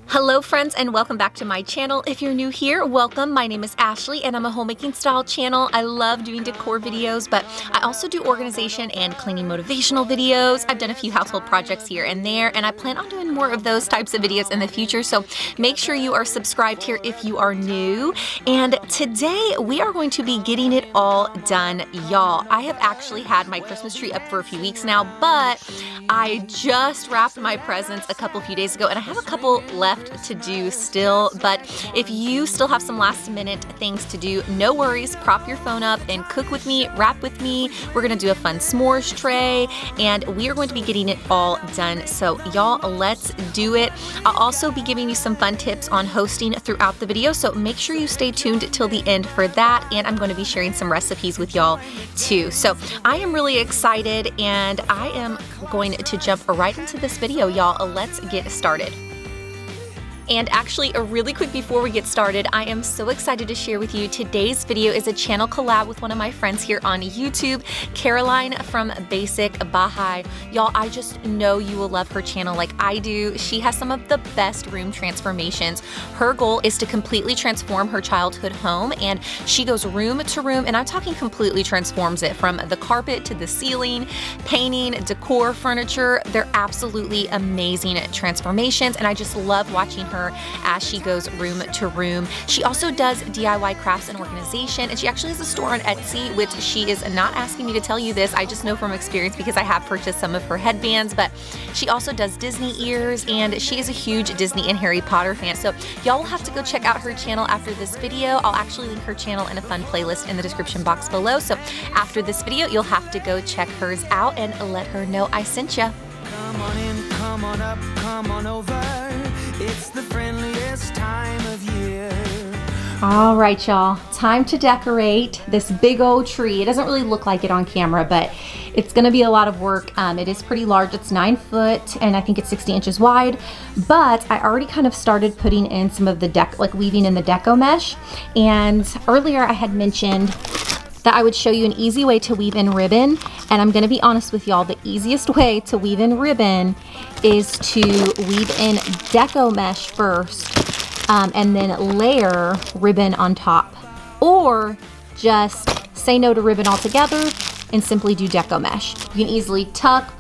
Hello friends and welcome back to my channel. If you're new here, welcome. My name is Ashley and I'm a homemaking style channel. I love doing decor videos, but I also do organization and cleaning motivational videos. I've done a few household projects here and there, and I plan on doing more of those types of videos in the future, so make sure you are subscribed here if you are new. And today we are going to be getting it all done, y'all. I have actually had my Christmas tree up for a few weeks now, but I just wrapped my presents a few days ago, and I have a couple left to do still. But if you still have some last minute things to do, no worries. Prop your phone up and cook with me, wrap with me. We're gonna do a fun s'mores tray, and we are going to be getting it all done. So y'all, let's do it. I'll also be giving you some fun tips on hosting throughout the video, so make sure you stay tuned till the end for that. And I'm going to be sharing some recipes with y'all too. So I am really excited, and I am going to jump right into this video, y'all. Let's get started. And actually, a really quick before we get started, I am so excited to share with you today's video is a channel collab with one of my friends here on YouTube, Caroline from Basic Baha'i. Y'all, I just know you will love her channel like I do. She has some of the best room transformations. Her goal is to completely transform her childhood home, and she goes room to room, and I'm talking completely transforms it, from the carpet to the ceiling, painting, decor, furniture. They're absolutely amazing transformations, and I just love watching her as she goes room to room. She also does DIY crafts and organization, and she actually has a store on Etsy, which she is not asking me to tell you this. I just know from experience because I have purchased some of her headbands. But she also does Disney ears, and she is a huge Disney and Harry Potter fan. So y'all will have to go check out her channel after this video. I'll actually link her channel in a fun playlist in the description box below. So after this video, you'll have to go check hers out and let her know I sent ya. Come on in, come on up, come on over. It's the friendliest time of year. All right, y'all, time to decorate this big old tree. It doesn't really look like it on camera, but it's gonna be a lot of work. It is pretty large. It's 9 foot, and I think it's 60 inches wide. But I already kind of started putting in some of the weaving in the Deco Mesh. And earlier I had mentioned that I would show you an easy way to weave in ribbon. And I'm gonna be honest with y'all, the easiest way to weave in ribbon is to weave in Deco Mesh first, and then layer ribbon on top. Or just say no to ribbon altogether and simply do Deco Mesh. You can easily tuck,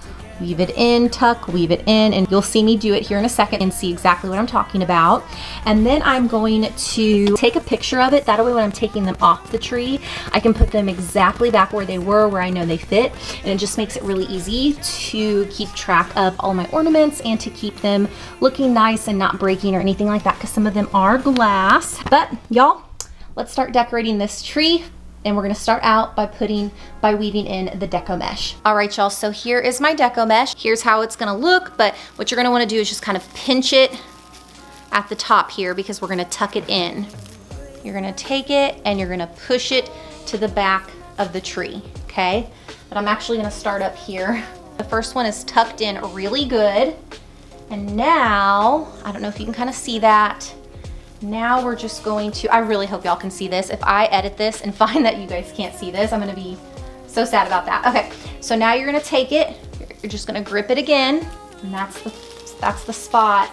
weave it in, tuck, weave it in, and you'll see me do it here in a second and see exactly what I'm talking about. And then I'm going to take a picture of it. That way when I'm taking them off the tree, I can put them exactly back where they were, where I know they fit. And it just makes it really easy to keep track of all my ornaments and to keep them looking nice and not breaking or anything like that, because some of them are glass. But y'all, let's start decorating this tree. And we're gonna start out by weaving in the Deco Mesh. All right, y'all, so here is my Deco Mesh. Here's how it's gonna look, but what you're gonna wanna do is just kind of pinch it at the top here, because we're gonna tuck it in. You're gonna take it and you're gonna push it to the back of the tree, okay? But I'm actually gonna start up here. The first one is tucked in really good. And now, I don't know if you can kind of see that. Now we're just going to, I really hope y'all can see this. If I edit this and find that you guys can't see this, I'm gonna be so sad about that. Okay, so now you're gonna take it, you're just gonna grip it again, and that's the spot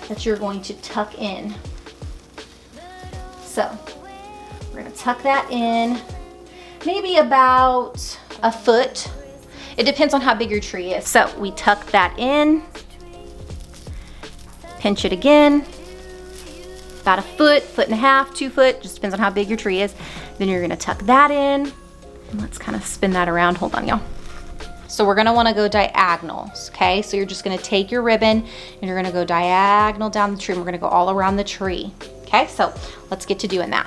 that you're going to tuck in. So we're gonna tuck that in, maybe about a foot. It depends on how big your tree is. So we tuck that in, pinch it again, about a foot, foot and a half, 2 foot, just depends on how big your tree is. Then you're gonna tuck that in, and let's kind of spin that around. Hold on, y'all. So we're gonna wanna go diagonals, okay? So you're just gonna take your ribbon and you're gonna go diagonal down the tree, and we're gonna go all around the tree, okay? So let's get to doing that.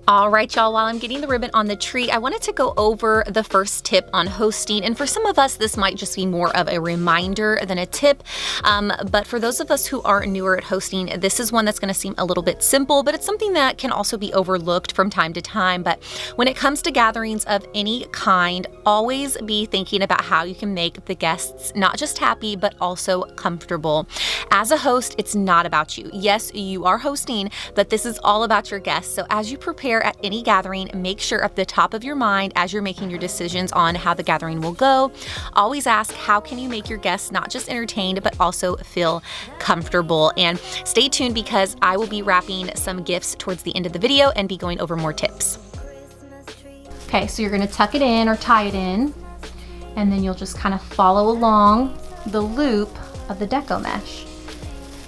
All right, y'all, while I'm getting the ribbon on the tree, I wanted to go over the first tip on hosting. And for some of us, this might just be more of a reminder than a tip. But for those of us who are newer at hosting, this is one that's gonna seem a little bit simple, but it's something that can also be overlooked from time to time. But when it comes to gatherings of any kind, always be thinking about how you can make the guests not just happy, but also comfortable. As a host, it's not about you. Yes, you are hosting, but this is all about your guests. So as you prepare chair at any gathering, make sure at the top of your mind as you're making your decisions on how the gathering will go, always ask how can you make your guests not just entertained but also feel comfortable. And stay tuned because I will be wrapping some gifts towards the end of the video and be going over more tips. Okay, so you're gonna tuck it in or tie it in, and then you'll just kind of follow along the loop of the Deco Mesh.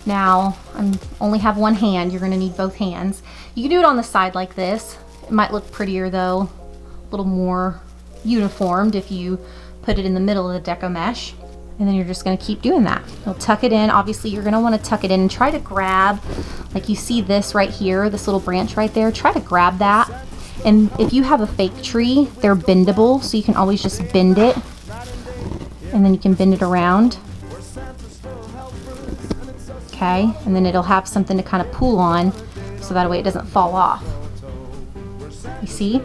Now, I only have one hand, you're gonna need both hands. You can do it on the side like this. It might look prettier though, a little more uniformed if you put it in the middle of the Deco Mesh. And then you're just gonna keep doing that. You'll tuck it in. Obviously, you're gonna wanna tuck it in and try to grab, like you see this right here, this little branch right there, try to grab that. And if you have a fake tree, they're bendable, so you can always just bend it, and then you can bend it around. Okay, and then it'll have something to kind of pull on, so that way it doesn't fall off. You see?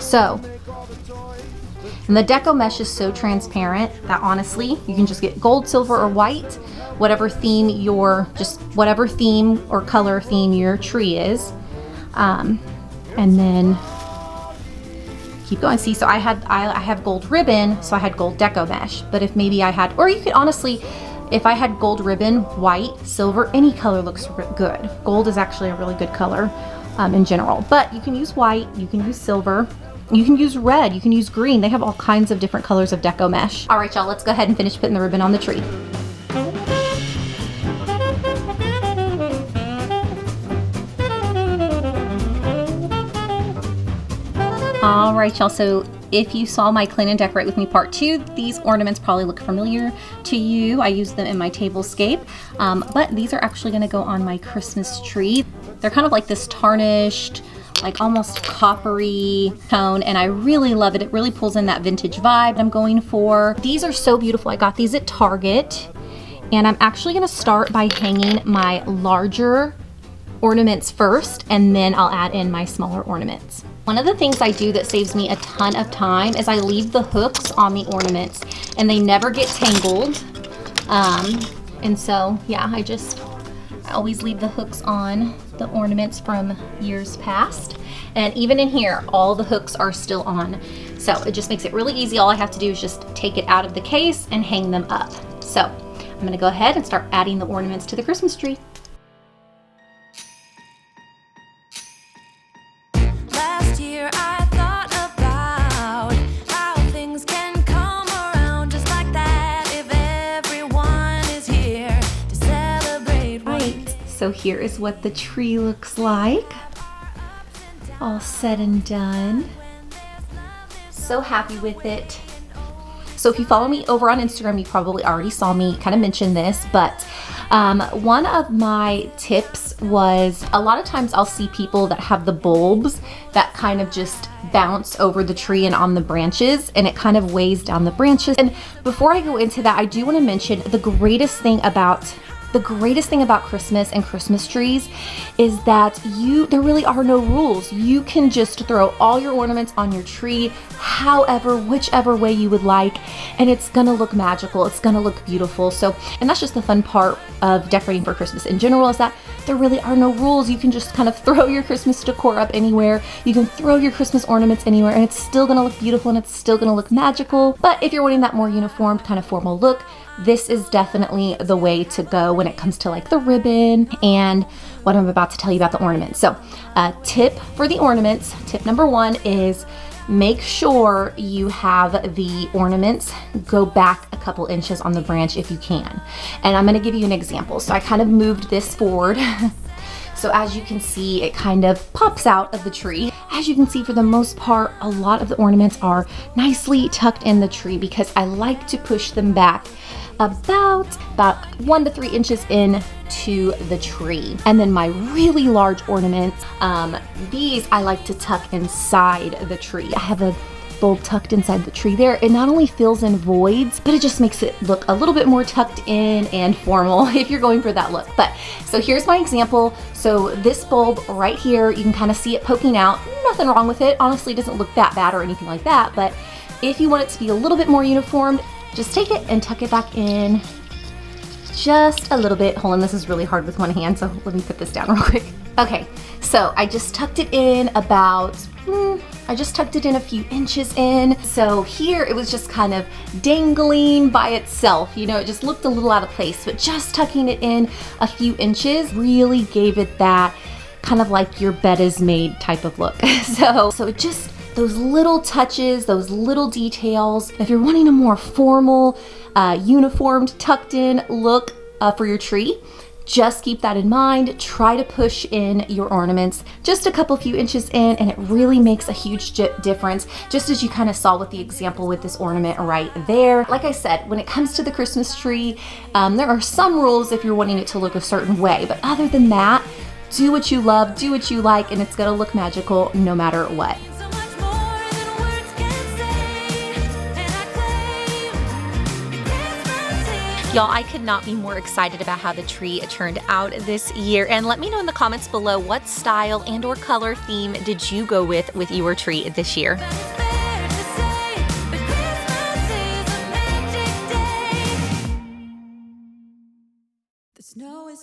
So, and the Deco Mesh is so transparent that honestly, you can just get gold, silver, or white, whatever theme whatever theme or color theme your tree is. And then keep going. See, so I have gold ribbon, so I had gold Deco Mesh. But if maybe I had, or you could honestly, if I had gold ribbon, white, silver, any color looks good. Gold is actually a really good color in general. But you can use white, you can use silver, you can use red, you can use green. They have all kinds of different colors of Deco Mesh. All right, y'all, let's go ahead and finish putting the ribbon on the tree. All right, y'all, so if you saw my Clean and Decorate With Me Part 2, these ornaments probably look familiar to you. I use them in my tablescape, but these are actually gonna go on my Christmas tree. They're kind of like this tarnished, like almost coppery tone, and I really love it. It really pulls in that vintage vibe I'm going for. These are so beautiful. I got these at Target, and I'm actually gonna start by hanging my larger ornaments first, and then I'll add in my smaller ornaments. One of the things I do that saves me a ton of time is I leave the hooks on the ornaments and they never get tangled. And so, yeah, I always leave the hooks on the ornaments from years past. And even in here, all the hooks are still on. So it just makes it really easy. All I have to do is just take it out of the case and hang them up. So I'm gonna go ahead and start adding the ornaments to the Christmas tree. So here is what the tree looks like, all said and done. So happy with it. So if you follow me over on Instagram, you probably already saw me kind of mention this, but one of my tips was a lot of times I'll see people that have the bulbs that kind of just bounce over the tree and on the branches, and it kind of weighs down the branches. And before I go into that, I do want to mention the greatest thing about Christmas and Christmas trees is that there really are no rules. You can just throw all your ornaments on your tree, whichever way you would like, and it's gonna look magical. It's gonna look beautiful. So, and that's just the fun part of decorating for Christmas in general, is that there really are no rules. You can just kind of throw your Christmas decor up anywhere. You can throw your Christmas ornaments anywhere, and it's still gonna look beautiful and it's still gonna look magical. But if you're wanting that more uniformed, kind of formal look, this is definitely the way to go when it comes to like the ribbon and what I'm about to tell you about the ornaments. So tip for the ornaments, tip number 1 is make sure you have the ornaments go back a couple inches on the branch if you can. And I'm gonna give you an example. So I kind of moved this forward. So as you can see, it kind of pops out of the tree. As you can see, for the most part, a lot of the ornaments are nicely tucked in the tree because I like to push them back about 1 to 3 inches into the tree. And then my really large ornaments, these I like to tuck inside the tree. I have a bulb tucked inside the tree there. It not only fills in voids, but it just makes it look a little bit more tucked in and formal if you're going for that look. But so here's my example. So this bulb right here, you can kind of see it poking out. Nothing wrong with it. Honestly, it doesn't look that bad or anything like that. But if you want it to be a little bit more uniformed, just take it and tuck it back in just a little bit. Hold on, this is really hard with one hand, so let me put this down real quick. Okay, so I just tucked it in about, I just tucked it in a few inches in. So here it was just kind of dangling by itself. You know, it just looked a little out of place, but just tucking it in a few inches really gave it that kind of like your bed is made type of look. So it just, those little touches, those little details. If you're wanting a more formal, uniformed, tucked in look for your tree, just keep that in mind. Try to push in your ornaments just a few inches in, and it really makes a huge difference, just as you kind of saw with the example with this ornament right there. Like I said, when it comes to the Christmas tree, there are some rules if you're wanting it to look a certain way, but other than that, do what you love, do what you like, and it's gonna look magical no matter what. Y'all, I could not be more excited about how the tree turned out this year. And let me know in the comments below, what style and or color theme did you go with your tree this year?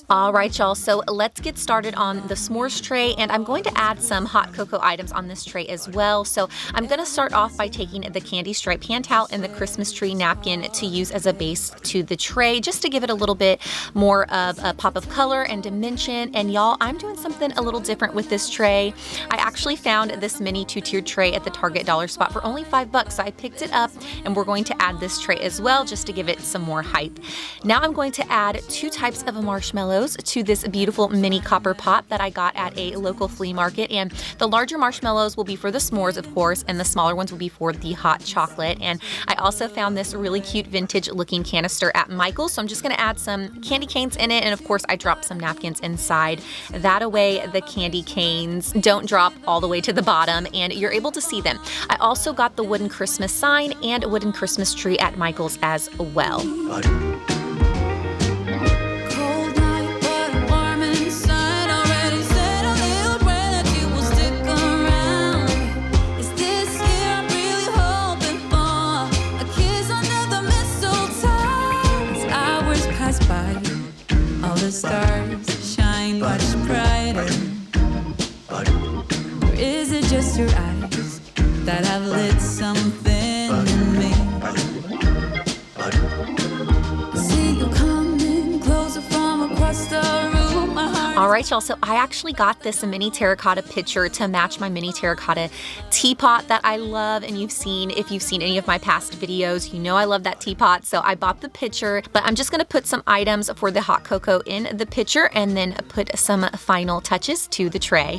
All right, y'all, so let's get started on the s'mores tray, and I'm going to add some hot cocoa items on this tray as well. So I'm going to start off by taking the candy stripe hand towel and the Christmas tree napkin to use as a base to the tray, just to give it a little bit more of a pop of color and dimension. And y'all, I'm doing something a little different with this tray. I actually found this mini 2-tiered tray at the Target dollar spot for only $5, so I picked it up, and we're going to add this tray as well, just to give it some more hype. Now I'm going to add 2 types of marshmallows to this beautiful mini copper pot that I got at a local flea market, and the larger marshmallows will be for the s'mores, of course, and the smaller ones will be for the hot chocolate. And I also found this really cute vintage looking canister at Michael's, so I'm just going to add some candy canes in it, and of course I dropped some napkins inside. That way the candy canes don't drop all the way to the bottom and you're able to see them. I also got the wooden Christmas sign and wooden Christmas tree at Michael's as well. Stars shine much brighter. Or is it just your eyes that have lit something in me? See you coming closer from across the room. All right, y'all, so I actually got this mini terracotta pitcher to match my mini terracotta teapot that I love, and if you've seen any of my past videos, you know I love that teapot, so I bought the pitcher. But I'm just gonna put some items for the hot cocoa in the pitcher and then put some final touches to the tray.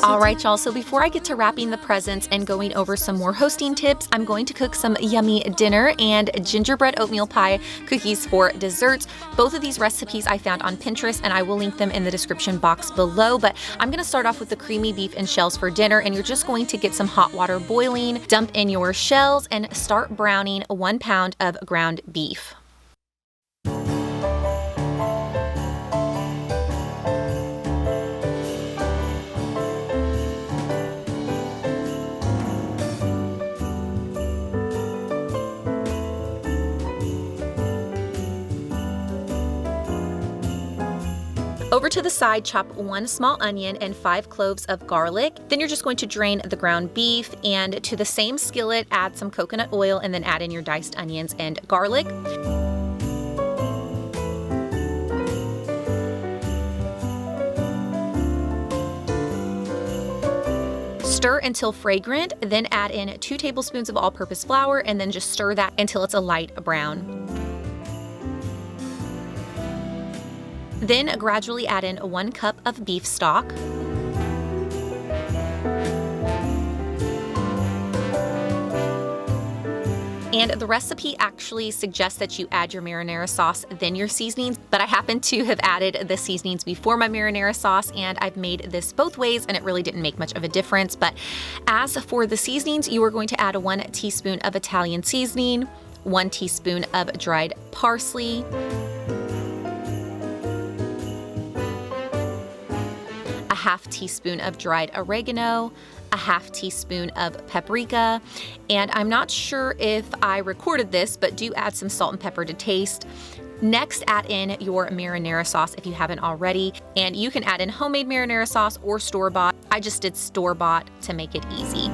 All right, y'all, so before I get to wrapping the presents and going over some more hosting tips, I'm going to cook some yummy dinner and gingerbread oatmeal pie cookies for desserts. Both of these recipes I found on Pinterest, and I will link them in the description box below. But I'm going to start off with the creamy beef and shells for dinner, and you're just going to get some hot water boiling, dump in your shells, and start browning 1 pound of ground beef. Over to the side, chop 1 small onion and 5 cloves of garlic. Then you're just going to drain the ground beef, and to the same skillet, add some coconut oil and then add in your diced onions and garlic. Stir until fragrant, then add in 2 tablespoons of all-purpose flour and then just stir that until it's a light brown. Then gradually add in 1 cup of beef stock. And the recipe actually suggests that you add your marinara sauce, then your seasonings, but I happen to have added the seasonings before my marinara sauce, and I've made this both ways, and it really didn't make much of a difference. But as for the seasonings, you are going to add 1 teaspoon of Italian seasoning, 1 teaspoon of dried parsley, a half teaspoon of dried oregano, a half teaspoon of paprika, and I'm not sure if I recorded this, but do add some salt and pepper to taste. Next, add in your marinara sauce if you haven't already, and you can add in homemade marinara sauce or store-bought. I just did store-bought to make it easy.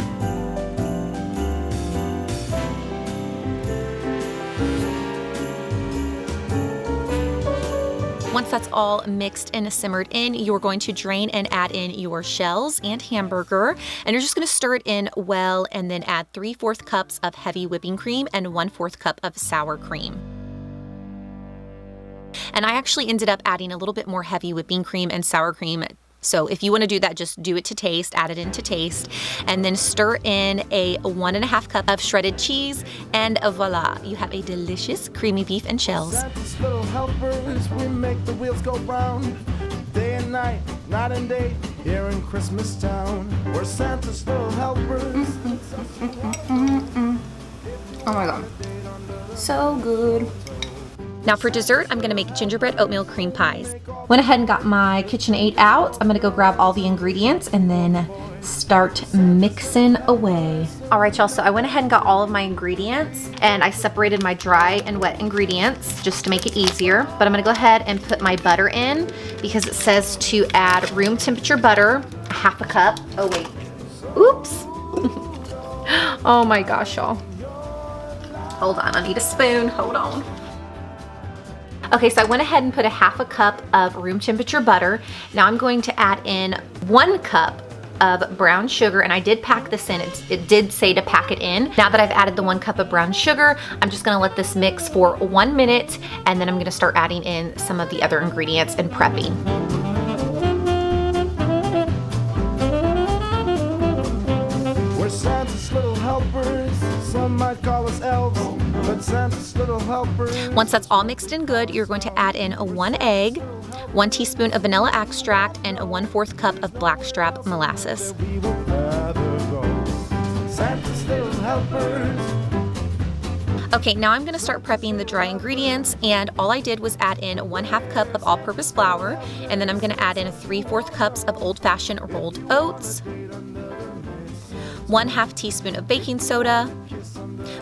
Once that's all mixed and simmered in, you're going to drain and add in your shells and hamburger, and you're just going to stir it in well and then add 3/4 cups of heavy whipping cream and 1/4 cup of sour cream. And I actually ended up adding a little bit more heavy whipping cream and sour cream. So if you want to do that, just do it to taste, add it in to taste, and then stir in a 1.5 cup of shredded cheese, and voila, you have a delicious creamy beef and shells. Santa's little helpers, we make the wheels go round. Day and night and day, here in Christmas Town. We're Santa's little helpers. Oh my god, so good. Now for dessert, I'm gonna make gingerbread oatmeal cream pies. Went ahead and got my KitchenAid out. I'm gonna go grab all the ingredients and then start mixing away. All right, y'all, so I went ahead and got all of my ingredients, and I separated my dry and wet ingredients just to make it easier. But I'm gonna go ahead and put my butter in because it says to add room temperature butter, 1/2 cup. Oh wait, oops. Oh my gosh, y'all. Hold on, I need a spoon, hold on. Okay, so I went ahead and put 1/2 cup of room temperature butter. Now I'm going to add in 1 cup of brown sugar, and I did pack this in. It did say to pack it in. Now that I've added the 1 cup of brown sugar, I'm just gonna let this mix for 1 minute, and then I'm gonna start adding in some of the other ingredients and prepping. We're Santa's little helpers. Some might call us elves, but Santa's little helpers. Once that's all mixed in good, you're going to add in 1 egg, 1 teaspoon of vanilla extract, and a 1/4 cup of blackstrap molasses. We will rather go. Santa's little helpers. Okay, now I'm gonna start prepping the dry ingredients, and all I did was add in 1/2 cup of all-purpose flour, and then I'm gonna add in 3/4 cups of old-fashioned rolled oats, 1/2 teaspoon of baking soda,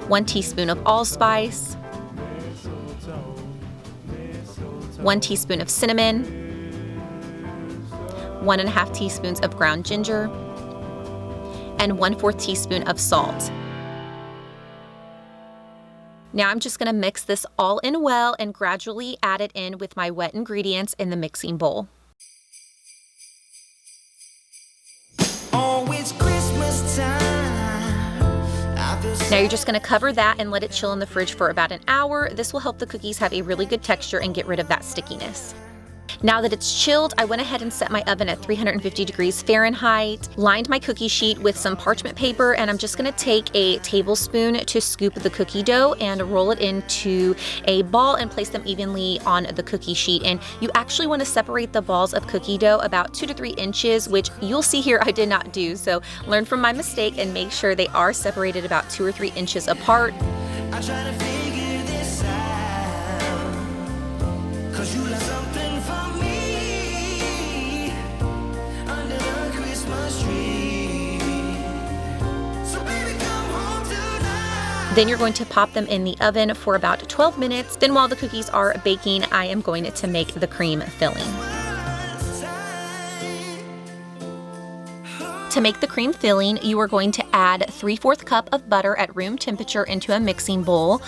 1 teaspoon of allspice, 1 teaspoon of cinnamon, 1.5 teaspoons of ground ginger, and 1/4 teaspoon of salt. Now I'm just gonna mix this all in well and gradually add it in with my wet ingredients in the mixing bowl. Oh, it's Christmas time. Now you're just gonna cover that and let it chill in the fridge for about an hour. This will help the cookies have a really good texture and get rid of that stickiness. Now that it's chilled, I went ahead and set my oven at 350 degrees Fahrenheit, lined my cookie sheet with some parchment paper, and I'm just gonna take a tablespoon to scoop the cookie dough and roll it into a ball and place them evenly on the cookie sheet. And you actually wanna separate the balls of cookie dough about 2 to 3 inches, which you'll see here I did not do. So learn from my mistake and make sure they are separated about 2 or 3 inches apart. I try to figure this out, 'cause you left something for me under the Christmas tree. So baby, come home tonight. Then you're going to pop them in the oven for about 12 minutes. Then while the cookies are baking, I am going to make the cream filling. To make the cream filling, you are going to add 3/4 cup of butter at room temperature into a mixing bowl.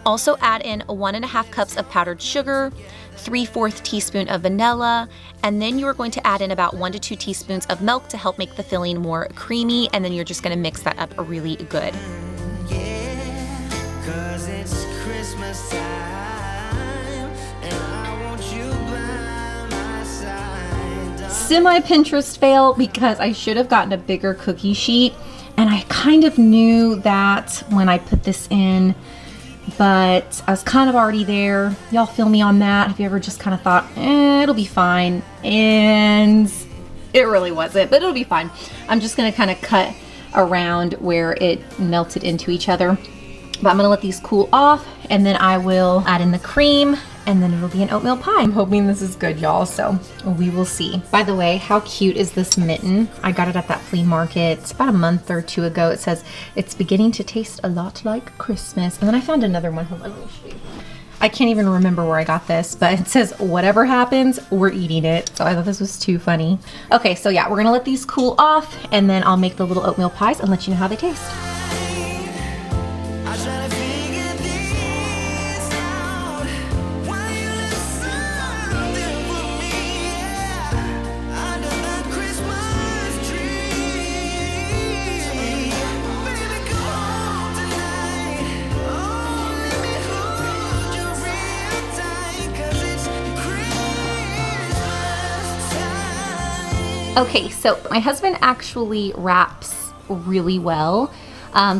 Also add in 1.5 cups of powdered sugar, 3/4 teaspoon of vanilla, and then you are going to add in about 1 to 2 teaspoons of milk to help make the filling more creamy, and then you're just going to mix that up really good. Yeah, 'cause it's Christmas time, and I want you by my side. Semi-Pinterest fail because I should have gotten a bigger cookie sheet, and I kind of knew that when I put this in, but I was kind of already there. Y'all feel me on that? Have you ever just kind of thought, it'll be fine? And it really wasn't, but it'll be fine. I'm just gonna kind of cut around where it melted into each other. But I'm gonna let these cool off, and then I will add in the cream, and then it'll be an oatmeal pie. I'm hoping this is good, y'all, so we will see. By the way, how cute is this mitten? I got it at that flea market about a month or two ago. It says, it's beginning to taste a lot like Christmas. And then I found another one. Hold on, let me show you. I can't even remember where I got this, but it says, whatever happens, we're eating it. So I thought this was too funny. Okay, so yeah, we're gonna let these cool off, and then I'll make the little oatmeal pies and let you know how they taste. I try to figure this out. Why you left something for me, yeah, under the Christmas tree. Baby, come home tonight. Oh, let me hold you real tight, 'cause it's Christmas time. Okay, so my husband actually wraps really well.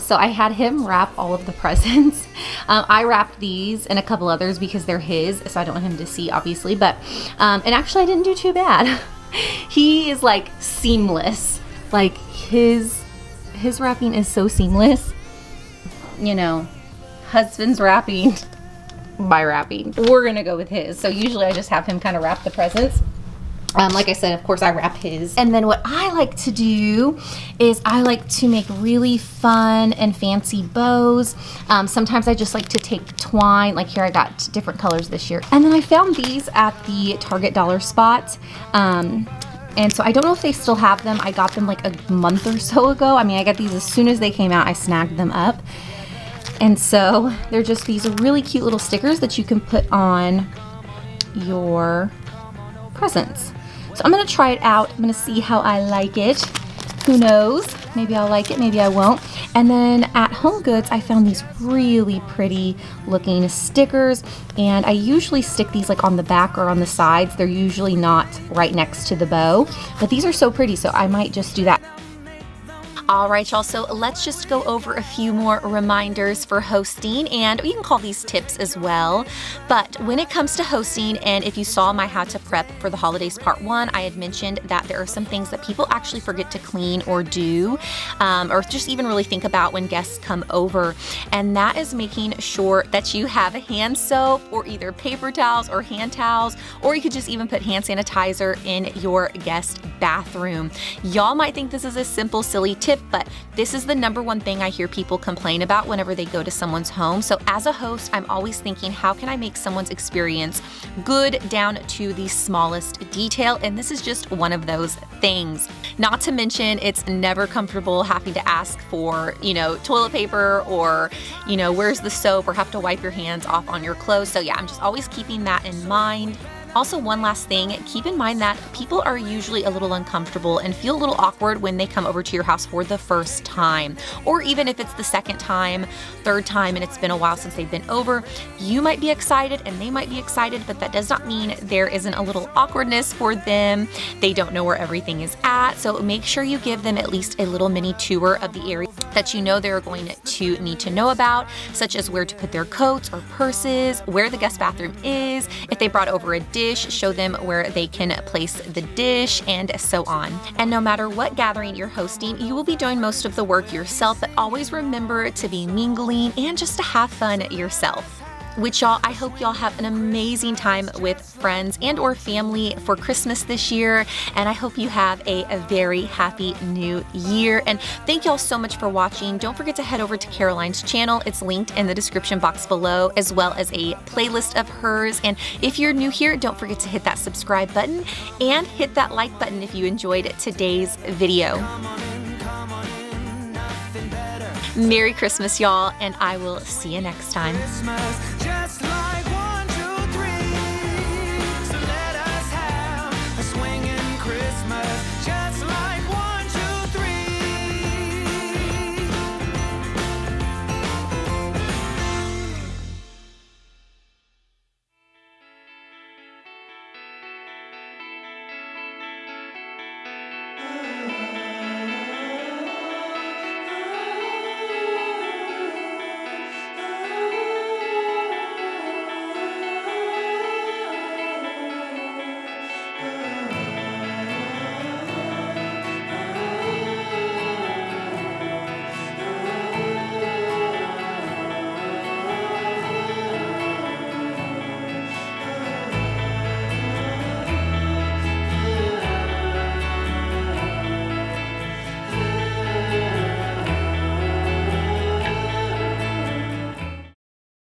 So I had him wrap all of the presents. I wrapped these and a couple others because they're his, so I don't want him to see, obviously. But and actually, I didn't do too bad. He is like seamless. Like his wrapping is so seamless. You know, husband's wrapping, my wrapping. We're gonna go with his. So usually I just have him kind of wrap the presents. Like I said, of course, I wrap his. And then what I like to do is I like to make really fun and fancy bows. Sometimes I just like to take twine. Like here I got different colors this year. And then I found these at the Target dollar spot. And so I don't know if they still have them. I got them like a month or so ago. I mean, I got these as soon as they came out. I snagged them up. And so they're just these really cute little stickers that you can put on your presents. So I'm gonna try it out. I'm gonna see how I like it. Who knows? Maybe I'll like it, maybe I won't. And then at Home Goods, I found these really pretty looking stickers, and I usually stick these like on the back or on the sides. They're usually not right next to the bow, but these are so pretty, so I might just do that. All right, y'all, so let's just go over a few more reminders for hosting, and you can call these tips as well. But when it comes to hosting, and if you saw my how to prep for the holidays part 1, I had mentioned that there are some things that people actually forget to clean or do, or just even really think about when guests come over. And that is making sure that you have a hand soap or either paper towels or hand towels, or you could just even put hand sanitizer in your guest bathroom. Y'all might think this is a simple, silly tip, but this is the #1 thing I hear people complain about whenever they go to someone's home. So as a host, I'm always thinking, how can I make someone's experience good down to the smallest detail? And this is just one of those things. Not to mention, it's never comfortable having to ask for, toilet paper, or, where's the soap, or have to wipe your hands off on your clothes. So yeah, I'm just always keeping that in mind. Also, one last thing, keep in mind that people are usually a little uncomfortable and feel a little awkward when they come over to your house for the first time. Or even if it's the second time, third time, and it's been a while since they've been over, you might be excited and they might be excited, but that does not mean there isn't a little awkwardness for them. They don't know where everything is at, so make sure you give them at least a little mini tour of the area that you know they're going to need to know about, such as where to put their coats or purses, where the guest bathroom is, if they brought over a dish, show them where they can place the dish, and so on. And no matter what gathering you're hosting, you will be doing most of the work yourself, but always remember to be mingling and just to have fun yourself. Which y'all, I hope y'all have an amazing time with friends and or family for Christmas this year, and I hope you have a very happy new year. And thank y'all so much for watching. Don't forget to head over to Caroline's channel. It's linked in the description box below, as well as a playlist of hers. And if you're new here, don't forget to hit that subscribe button and hit that like button if you enjoyed today's video. Merry Christmas, y'all, and I will see you next time. Christmas, just like